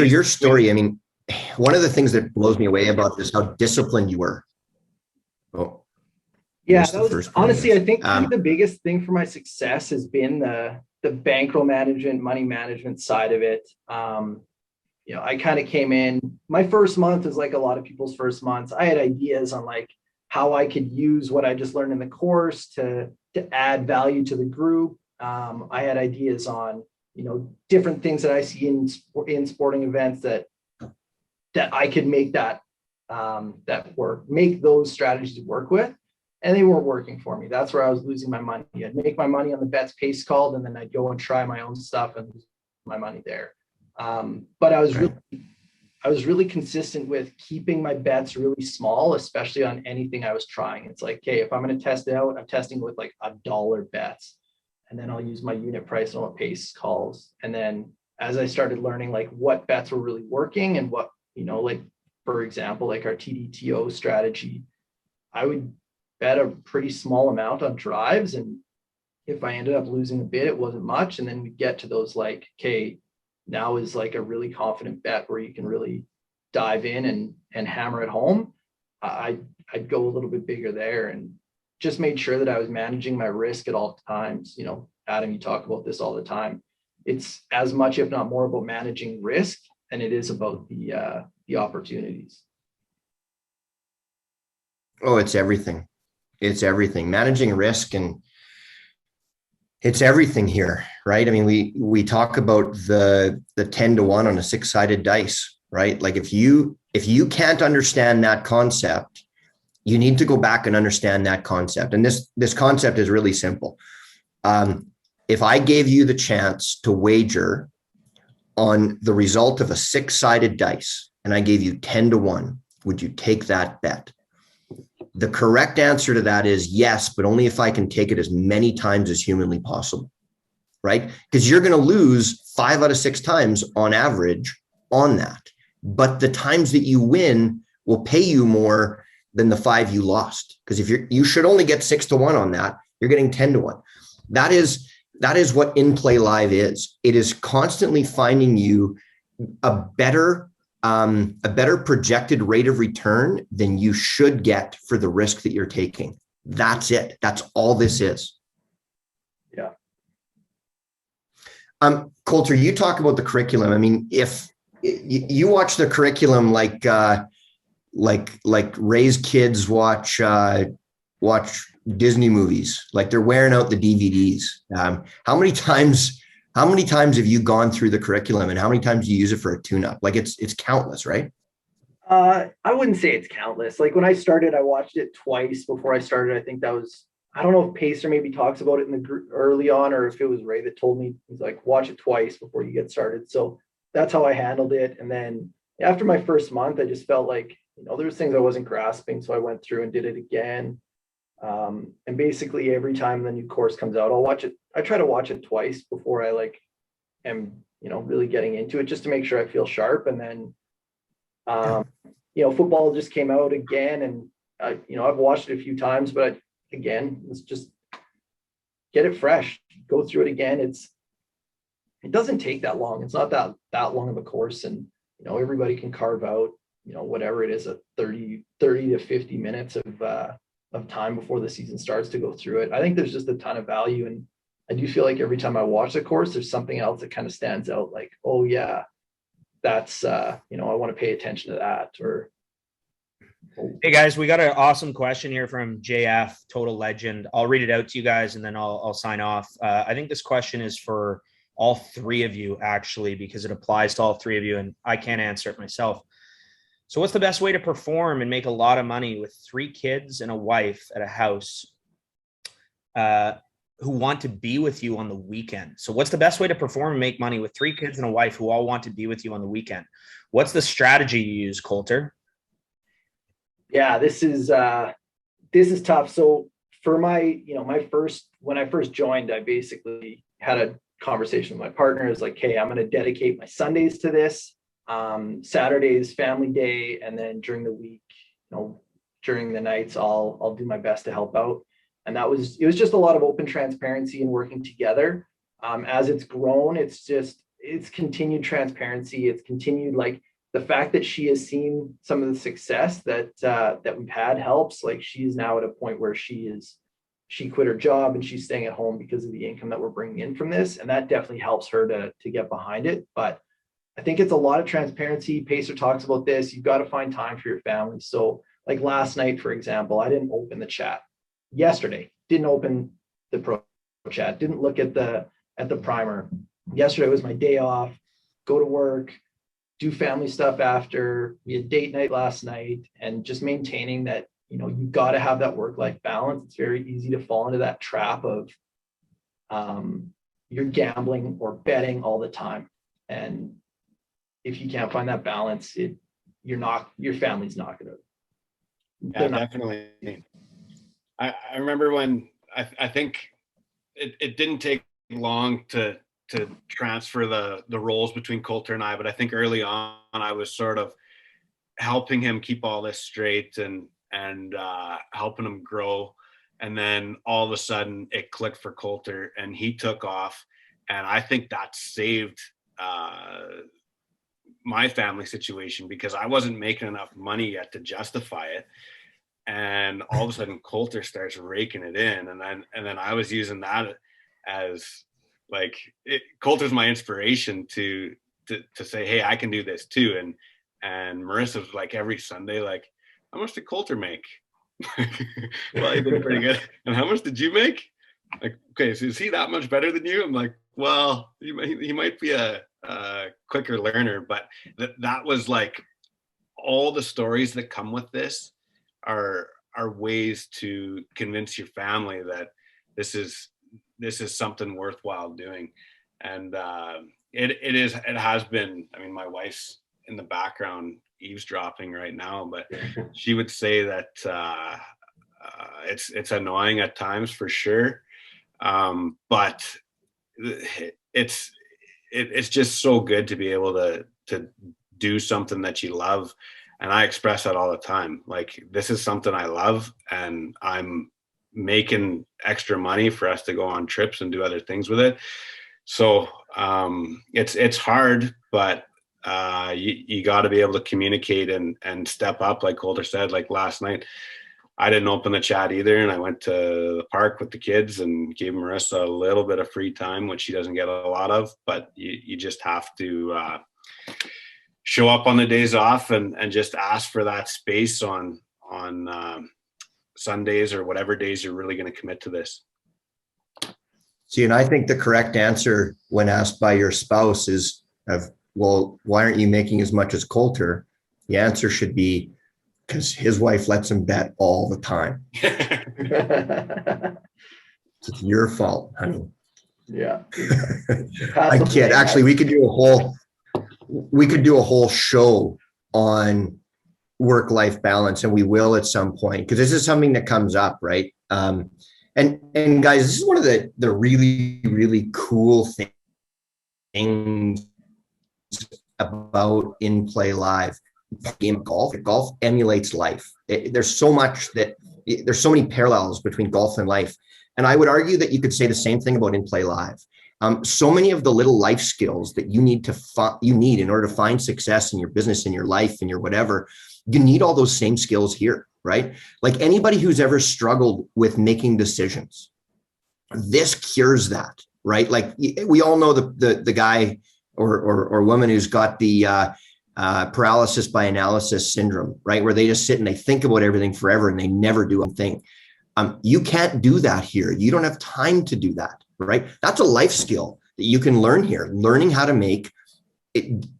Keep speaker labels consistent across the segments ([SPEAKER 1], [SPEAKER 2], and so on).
[SPEAKER 1] So your story, I mean, one of the things that blows me away about this, how disciplined you were. Oh,
[SPEAKER 2] yeah, that was honestly, I think the biggest thing for my success has been the bankroll management, money management side of it. You know, I kind of came in, my first month is like a lot of people's first months. I had ideas on like how I could use what I just learned in the course to add value to the group. I had ideas on, you know, different things that I see in sporting events that I could make that work, make those strategies work with, and they weren't working for me. That's where I was losing my money. I'd make my money on the bets pace called, and then I'd go and try my own stuff and lose my money there. But I was really consistent with keeping my bets really small, especially on anything I was trying. It's like, okay, if I'm going to test it out, I'm testing with like $1 bets, and then I'll use my unit price on what pace calls. And then as I started learning like what bets were really working and what, you know, like for example, like our TDTO strategy, I would bet a pretty small amount on drives. And if I ended up losing a bit, it wasn't much. And then we get to those like, okay, now is like a really confident bet where you can really dive in and hammer it home. I'd go a little bit bigger there and just made sure that I was managing my risk at all times. You know, Adam, you talk about this all the time. It's as much, if not more, about managing risk than it is about the opportunities.
[SPEAKER 1] Oh, it's everything. It's everything. Managing risk, and it's everything here, right? I mean, we talk about the 10-to-1 on a 6-sided dice, right? Like if you can't understand that concept, you need to go back and understand that concept. And this concept is really simple. If I gave you the chance to wager on the result of a 6-sided dice and I gave you 10-to-1, would you take that bet? The correct answer to that is yes, but only if I can take it as many times as humanly possible, right? Because you're going to lose 5 out of 6 times on average on that. But the times that you win will pay you more than the 5 you lost. Because if you should only get 6-to-1 on that, you're getting 10-to-1. That is what inplayLIVE is. It is constantly finding you a better projected rate of return than you should get for the risk that you're taking. That's it. That's all this is.
[SPEAKER 2] Yeah.
[SPEAKER 1] Colter, you talk about the curriculum. I mean, if you watch the curriculum like Ray's kids watch Disney movies, like they're wearing out the DVDs. How many times have you gone through the curriculum, and how many times do you use it for a tune-up? Like it's countless, right?
[SPEAKER 2] I wouldn't say it's countless. Like when I started, I watched it twice before I started. I think that was, I don't know if Pacer maybe talks about it in the group early on, or if it was Ray that told me. He's like, watch it twice before you get started. So that's how I handled it. And then after my first month, I just felt like, you know, there was things I wasn't grasping. So I went through and did it again. And basically every time the new course comes out, I'll watch it. I try to watch it twice before I like am, you know, really getting into it, just to make sure I feel sharp. And then, you know, football just came out again, and you know, I've watched it a few times, but again, let's just get it fresh, go through it again. It doesn't take that long. It's not that long of a course, and you know, everybody can carve out, you know, whatever it is, a 30 to 50 minutes of time before the season starts to go through it. I think there's just a ton of value, and I do feel like every time I watch the course, there's something else that kind of stands out, like, oh yeah, that's you know, I want to pay attention to that. Or
[SPEAKER 3] hey guys, we got an awesome question here from JF, total legend. I'll read it out to you guys and then I'll sign off. I think this question is for all 3 of you, actually, because it applies to all 3 of you, and I can't answer it myself. So what's the best way to perform and make a lot of money with 3 kids and a wife at a house who want to be with you on the weekend? So what's the best way to perform and make money with 3 kids and a wife who all want to be with you on the weekend? What's the strategy you use, Colter?
[SPEAKER 2] Yeah, this is tough. So for when I first joined, I basically had a conversation with my partner. It's like, hey, I'm going to dedicate my Sundays to this. Saturdays, family day, and then during the week, you know, during the nights, I'll do my best to help out. And it was just a lot of open transparency and working together. As it's grown, it's it's continued transparency. It's continued, like, the fact that she has seen some of the success that we've had helps. Like, she's now at a point where she quit her job and she's staying at home because of the income that we're bringing in from this. And that definitely helps her to get behind it. But I think it's a lot of transparency. Pacer talks about this. You've got to find time for your family. So like last night, for example, I didn't open the chat. Yesterday, didn't open the pro chat, didn't look at the primer. Yesterday was my day off, go to work, do family stuff after. We had date night last night, and just maintaining that, you've got to have that work-life balance. It's very easy to fall into that trap of you're gambling or betting all the time. And if you can't find that balance, your family's not going to.
[SPEAKER 4] Yeah, definitely. I remember when I think it didn't take long to transfer the roles between Colter and I, but I think early on I was sort of helping him keep all this straight and helping him grow. And then all of a sudden it clicked for Colter and he took off. And I think that saved my family situation, because I wasn't making enough money yet to justify it. And all of a sudden Colter starts raking it in. And then I was using that as like, Colter's my inspiration to say, hey, I can do this too. And Marissa's like every Sunday, like, how much did Colter make? Well, he did pretty good. And how much did you make? Like, okay, so is he that much better than you? I'm like, well, he might be a quicker learner, but that was like, all the stories that come with this are ways to convince your family that this is something worthwhile doing. And it has been, I mean, my wife's in the background eavesdropping right now, but she would say that it's annoying at times for sure. But it's just so good to be able to do something that you love. And I express that all the time. Like, this is something I love, and I'm making extra money for us to go on trips and do other things with it. So it's hard, but you got to be able to communicate and step up. Like Colter said, like last night, I didn't open the chat either, and I went to the park with the kids and gave Marissa a little bit of free time, which she doesn't get a lot of. But you just have to show up on the days off and just ask for that space on Sundays or whatever days you're really going to commit to this.
[SPEAKER 1] See, and I think the correct answer when asked by your spouse is, well, why aren't you making as much as Colter? The answer should be, because his wife lets him bet all the time. It's your fault, honey.
[SPEAKER 2] Yeah.
[SPEAKER 1] I kid. Actually, we could do a whole show on work-life balance, and we will at some point, because this is something that comes up, right? And guys, this is one of the really, really cool things about inplayLIVE. Game of golf emulates life. There's so many parallels between golf and life. And I would argue that you could say the same thing about inplayLIVE. So many of the little life skills that you need in order to find success in your business, in your life, in your whatever, you need all those same skills here, right? Like anybody who's ever struggled with making decisions, this cures that, right? Like we all know the guy or woman who's got the paralysis by analysis syndrome, right? Where they just sit and they think about everything forever and they never do a thing. You can't do that here. You don't have time to do that, right? That's a life skill that you can learn here. Learning how to make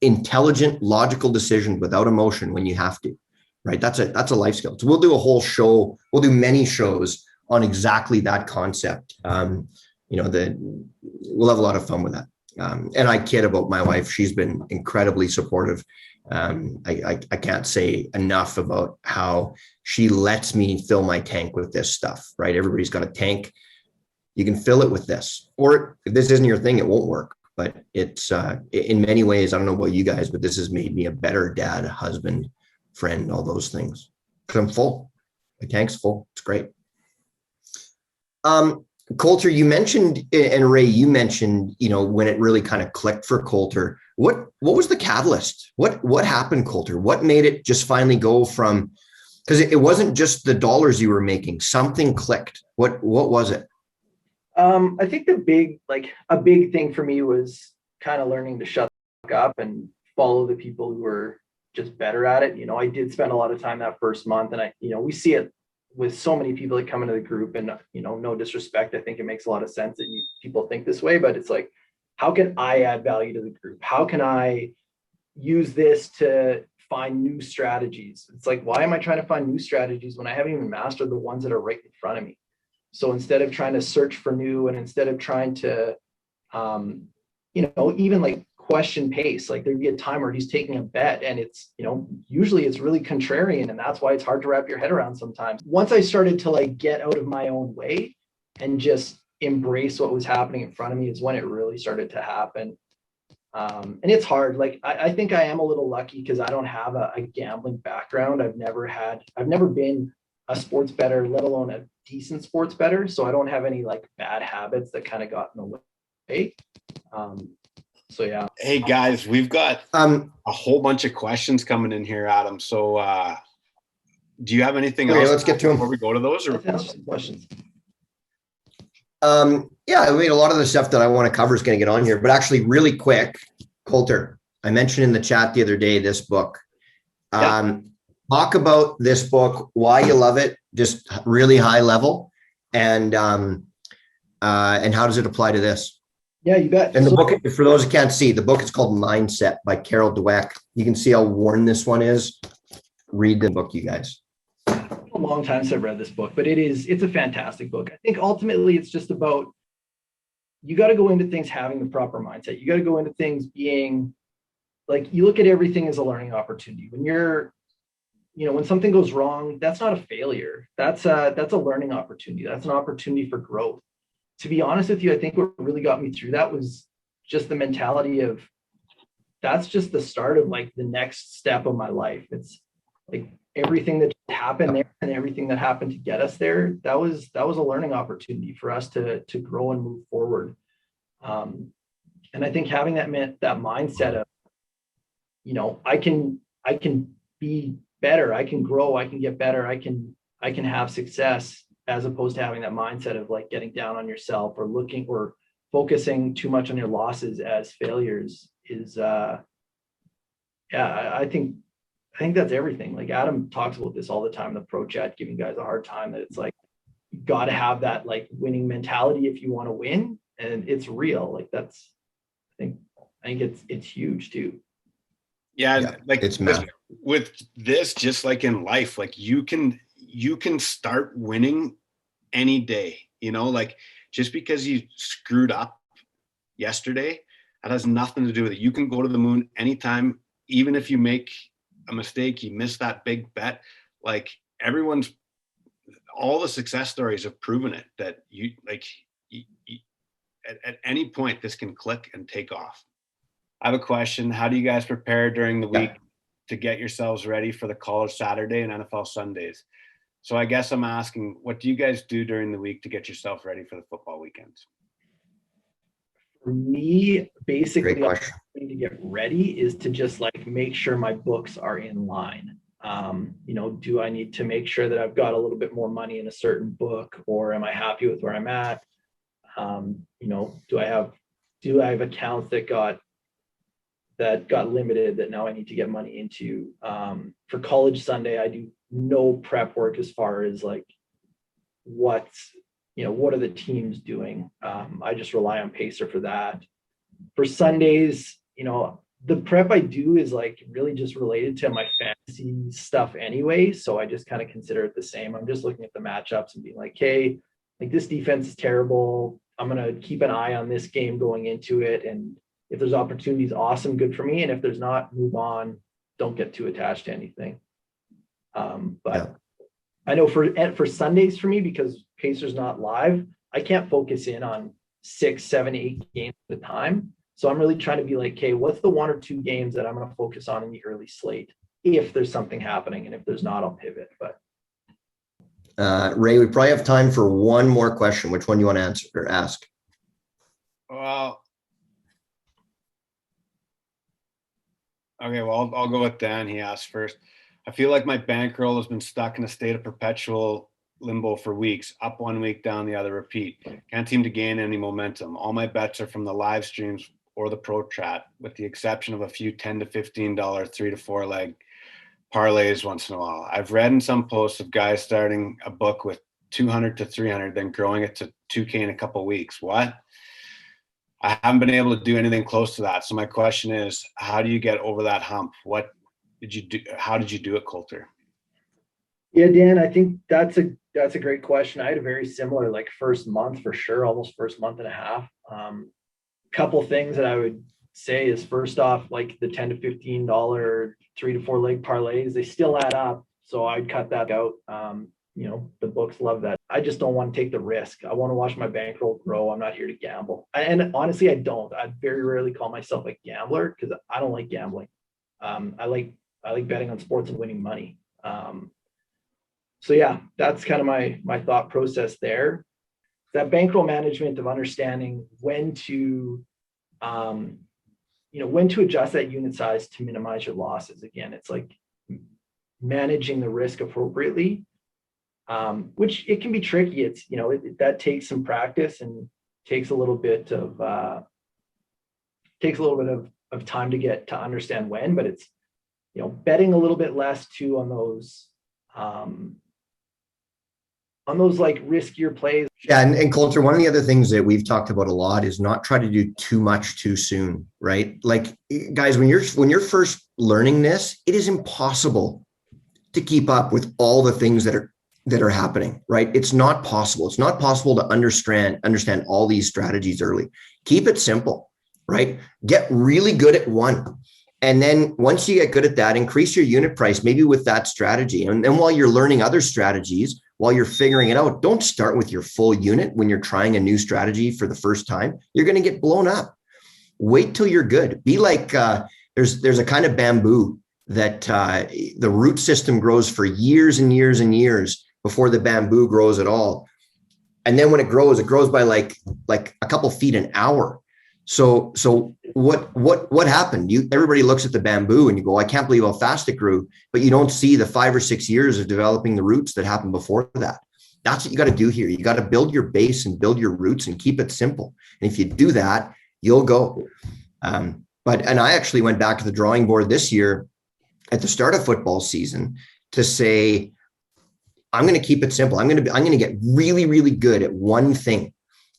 [SPEAKER 1] intelligent, logical decisions without emotion when you have to, right? That's a life skill. So we'll do a whole show. We'll do many shows on exactly that concept. We'll have a lot of fun with that. And I kid about my wife. She's been incredibly supportive. I can't say enough about how she lets me fill my tank with this stuff, right? Everybody's got a tank. You can fill it with this, or if this isn't your thing, it won't work. But it's in many ways, I don't know about you guys, but this has made me a better dad, husband, friend, all those things. Because I'm full. My tank's full. It's great. Colter, you mentioned, and Ray, you mentioned, when it really kind of clicked for Colter. What was the catalyst? What happened, Colter? What made it just finally go from, because it wasn't just the dollars you were making, something clicked. What was it?
[SPEAKER 2] I think a big thing for me was kind of learning to shut up and follow the people who were just better at it. I did spend a lot of time that first month, and we see it with so many people that come into the group, and no disrespect, I think it makes a lot of sense that people think this way, but it's like, how can I add value to the group? How can I use this to find new strategies? It's like, why am I trying to find new strategies when I haven't even mastered the ones that are right in front of me? So instead of trying to search for new, and instead of trying to even like question pace, like there'd be a time where he's taking a bet, and it's usually it's really contrarian, and that's why it's hard to wrap your head around sometimes. Once I started to like get out of my own way and just embrace what was happening in front of me, is when it really started to happen. And it's hard. Like I think I am a little lucky because I don't have a gambling background. I've never been a sports bettor, let alone a decent sports bettor, so I don't have any like bad habits that kind of got in the way. So yeah.
[SPEAKER 4] Hey guys, we've got a whole bunch of questions coming in here, Adam. So do you have anything else?
[SPEAKER 1] Let's get to them
[SPEAKER 4] before we go to those. Or
[SPEAKER 2] questions?
[SPEAKER 1] Yeah, I mean, a lot of the stuff that I want to cover is going to get on here, but actually, really quick, Colter, I mentioned in the chat the other day this book. Talk about this book, why you love it, just really high level, and how does it apply to this?
[SPEAKER 2] Yeah, you bet.
[SPEAKER 1] And the book, for those who can't see, the book is called Mindset by Carol Dweck. You can see how worn this one is. Read the book, you guys.
[SPEAKER 2] A long time since I've read this book, but it's a fantastic book. I think ultimately it's just about, you got to go into things having the proper mindset. You got to go into things being like, you look at everything as a learning opportunity. When something goes wrong, that's not a failure. That's a learning opportunity. That's an opportunity for growth. To be honest with you, I think what really got me through that was just the mentality of, that's just the start of like the next step of my life. It's like everything that happened there and everything that happened to get us there, that was a learning opportunity for us to grow and move forward. And I think having that mindset of, I can be better, I can grow, I can get better, I can have success, as opposed to having that mindset of like getting down on yourself or looking or focusing too much on your losses as failures is I think that's everything. Like Adam talks about this all the time in the pro chat, giving guys a hard time, that it's like, you got to have that like winning mentality if you want to win. And it's real. Like that's, I think it's huge too.
[SPEAKER 4] Yeah. Like it's with this, just like in life, like you can start winning any day, like just because you screwed up yesterday, that has nothing to do with it. You can go to the moon anytime, even if you make a mistake, you miss that big bet. Like all the success stories have proven it, that you at any point this can click and take off. I have a question. How do you guys prepare during the week to get yourselves ready for the college Saturday and NFL Sundays? So I guess I'm asking, what do you guys do during the week to get yourself ready for the football weekends?
[SPEAKER 2] For me, basically, to get ready is to just like make sure my books are in line. Do I need to make sure that I've got a little bit more money in a certain book, or am I happy with where I'm at? Do I have accounts that got limited that now I need to get money into? For college Sunday, I do no prep work as far as like what are the teams doing. I just rely on Pacer for that. For Sundays, the prep I do is like really just related to my fantasy stuff anyway. So I just kind of consider it the same. I'm just looking at the matchups and being like, hey, like this defense is terrible. I'm going to keep an eye on this game going into it. And if there's opportunities, awesome, good for me. And if there's not, move on. Don't get too attached to anything. I know for Sundays for me, because Pacer's not live, I can't focus in on 6, 7, 8 games at a time. So I'm really trying to be like, okay, what's the 1 or 2 games that I'm going to focus on in the early slate? If there's something happening, and if there's not, I'll pivot. But
[SPEAKER 1] Ray, we probably have time for one more question. Which one do you want to answer or ask?
[SPEAKER 4] Well, okay, well, I'll go with Dan. He asked first. I feel like my bankroll has been stuck in a state of perpetual limbo for weeks, up 1 week, down the other, repeat. Can't seem to gain any momentum. All my bets are from the live streams or the pro chat, with the exception of a few $10 to $15 3 to 4 leg parlays once in a while. I've read in some posts of guys starting a book with 200 to 300, then growing it to 2K in a couple of weeks. What? I haven't been able to do anything close to that. So my question is, how do you get over that hump? What did you do? How did you do it, Colter?
[SPEAKER 2] Yeah, Dan, I think that's a great question. I had a very similar, like, first month for sure, almost first month and a half. Couple things that I would say is, first off, like the $10 to $15 3 to 4 leg parlays, they still add up. So I'd cut that out. The books love that. I just don't want to take the risk. I want to watch my bankroll grow. I'm not here to gamble. And honestly, I don't. I very rarely call myself a gambler because I don't like gambling. I like betting on sports and winning money. So yeah, that's kind of my thought process there. That bankroll management of understanding when to adjust that unit size to minimize your losses. Again, it's like managing the risk appropriately, which it can be tricky. It's, that takes some practice and takes a little bit of time to get to understand when, but it's, betting a little bit less too on those like riskier plays.
[SPEAKER 1] Yeah. And Colter, one of the other things that we've talked about a lot is not try to do too much too soon, right? Like, guys, when you're first learning this, it is impossible to keep up with all the things that are happening, right? It's not possible. It's not possible to understand all these strategies early. Keep it simple, right? Get really good at one. And then once you get good at that, increase your unit price, maybe with that strategy. And then while you're learning other strategies, while you're figuring it out, don't start with your full unit when you're trying a new strategy for the first time. You're going to get blown up. Wait till you're good. Be like, there's a kind of bamboo that the root system grows for years and years and years before the bamboo grows at all. And then when it grows by like a couple feet an hour. So what happened? Everybody looks at the bamboo and you go, I can't believe how fast it grew, but you don't see the 5 or 6 years of developing the roots that happened before that. That's what you got to do here. You got to build your base and build your roots and keep it simple. And if you do that, you'll go. And I actually went back to the drawing board this year at the start of football season to say, I'm going to keep it simple. I'm going to get really, really good at one thing.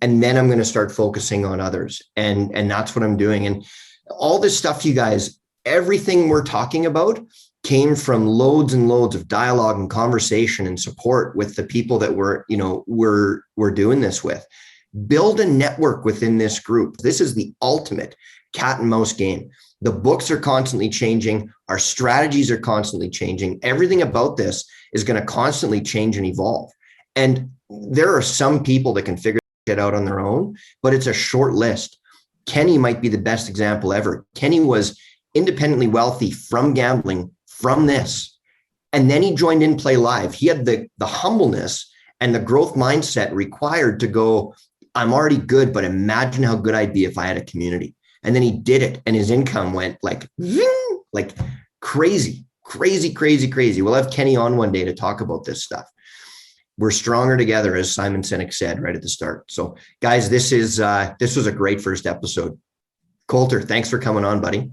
[SPEAKER 1] And then I'm going to start focusing on others. And that's what I'm doing. And all this stuff, you guys, everything we're talking about came from loads and loads of dialogue and conversation and support with the people that we're doing this with. Build a network within this group. This is the ultimate cat and mouse game. The books are constantly changing. Our strategies are constantly changing. Everything about this is going to constantly change and evolve. And there are some people that can figure it out on their own, but it's a short list. Kenny might be the best example ever. Kenny was independently wealthy from gambling, from this. And then he joined inplayLIVE. He had the humbleness and the growth mindset required to go, I'm already good, but imagine how good I'd be if I had a community. And then he did it. And his income went like crazy. We'll have Kenny on one day to talk about this stuff. We're stronger together, as Simon Sinek said right at the start. So guys, this was a great first episode. Colter, thanks for coming on, buddy.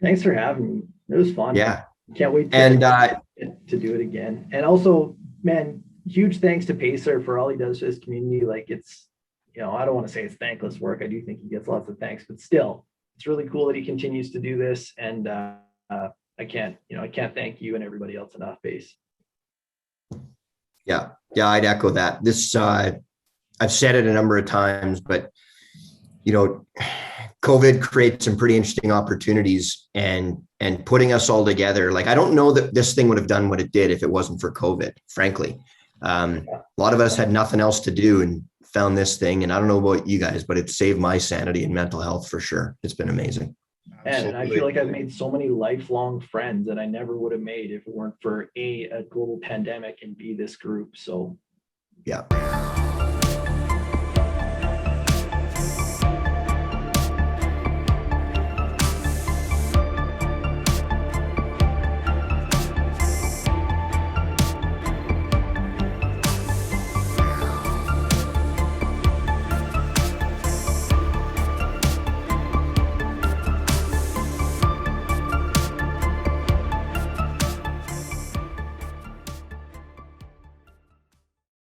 [SPEAKER 2] Thanks for having me. It was fun.
[SPEAKER 1] Yeah.
[SPEAKER 2] Can't wait to do it again. And also, man, huge thanks to Pacer for all he does for his community. Like, it's, I don't want to say it's thankless work. I do think he gets lots of thanks, but still, it's really cool that he continues to do this. And I can't thank you and everybody else enough, Pace.
[SPEAKER 1] Yeah, I'd echo that. This, I've said it a number of times, but COVID creates some pretty interesting opportunities and putting us all together. Like, I don't know that this thing would have done what it did if it wasn't for COVID, frankly. A lot of us had nothing else to do and found this thing. And I don't know about you guys, but it saved my sanity and mental health for sure. It's been amazing.
[SPEAKER 2] And I feel like I've made so many lifelong friends that I never would have made if it weren't for a global pandemic and B, this group. So
[SPEAKER 1] yeah.